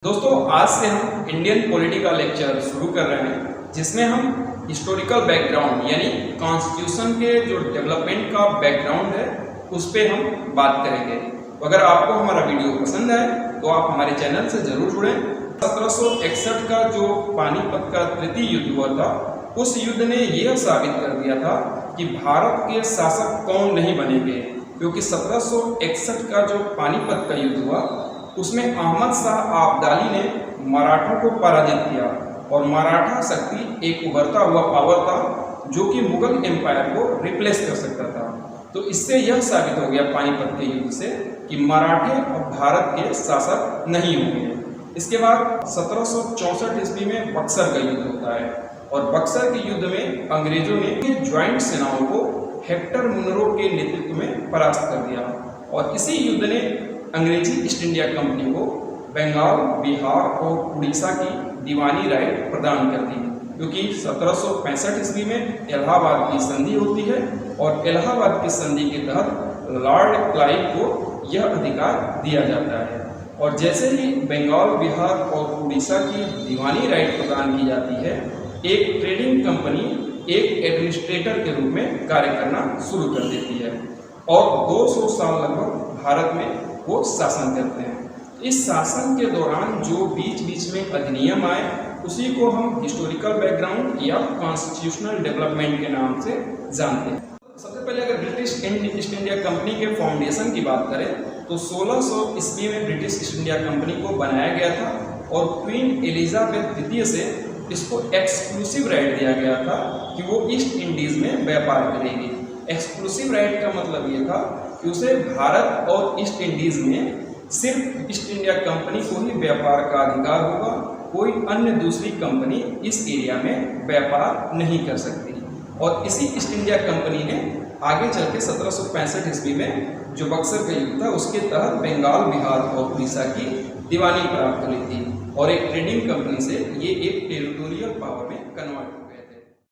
दोस्तों आज से हम इंडियन पॉलिटी का लेक्चर शुरू कर रहे हैं, जिसमें हम हिस्टोरिकल बैकग्राउंड यानी कॉन्स्टिट्यूशन के जो डेवलपमेंट का बैकग्राउंड है उस पर हम बात करेंगे। अगर आपको हमारा वीडियो पसंद आए तो आप हमारे चैनल से जरूर जुड़ें। 1761 का जो पानीपत का तृतीय युद्ध हुआ था, उस युद्ध ने यह साबित कर दिया था कि भारत के शासक कौन नहीं बनेंगे, क्योंकि 1761 का जो पानीपत का युद्ध हुआ उसमें अहमद शाह अब्दाली ने मराठों को पराजित किया और मराठा शक्ति एक उभरता हुआ पावर था जो कि मुगल एम्पायर को रिप्लेस कर सकता था। तो इससे यह साबित हो गया पानीपत के युद्ध से कि मराठे अब भारत के शासक नहीं होंगे। इसके बाद 1764 ईस्वी में बक्सर का युद्ध होता है और बक्सर के युद्ध में अंग्रेजों ने ज्वाइंट सेनाओं को हेक्टर मुनरो के नेतृत्व में परास्त कर दिया और इसी युद्ध ने अंग्रेजी ईस्ट इंडिया कंपनी को बंगाल, बिहार और उड़ीसा की दीवानी राइट प्रदान कर दी, क्योंकि 1765 ईस्वी में इलाहाबाद की संधि होती है और इलाहाबाद की संधि के तहत लॉर्ड क्लाइव को यह अधिकार दिया जाता है। और जैसे ही बंगाल, बिहार और उड़ीसा की दीवानी राइट प्रदान की जाती है, एक ट्रेडिंग कंपनी एक एडमिनिस्ट्रेटर के रूप में कार्य करना शुरू कर देती है और 200 साल लगभग भारत में वो शासन करते हैं। इस शासन के दौरान जो बीच बीच में अधिनियम आए उसी को हम हिस्टोरिकल बैकग्राउंड या कॉन्स्टिट्यूशनल डेवलपमेंट के नाम से जानते हैं। सबसे पहले अगर ब्रिटिश ईस्ट इंडिया कंपनी के फाउंडेशन की बात करें तो 1600 ईस्वी में ब्रिटिश ईस्ट इंडिया कंपनी को बनाया गया था और क्वीन एलिजाबेथ द्वितीय से इसको एक्सक्लूसिव राइट दिया गया था कि वो ईस्ट इंडीज में व्यापार करेगी। एक्सक्लूसिव राइट का मतलब ये था कि उसे भारत और ईस्ट इंडीज में सिर्फ ईस्ट इंडिया कंपनी को ही व्यापार का अधिकार होगा, कोई अन्य दूसरी कंपनी इस एरिया में व्यापार नहीं कर सकती। और इसी ईस्ट इंडिया कंपनी ने आगे चल के 1765 ईस्वी में जो बक्सर का युद्ध था उसके तहत बंगाल, बिहार और उड़ीसा की दीवानी प्राप्त कर ली थी और एक ट्रेडिंग कंपनी से ये एक टेरिटोरियल पावर में कन्वर्ट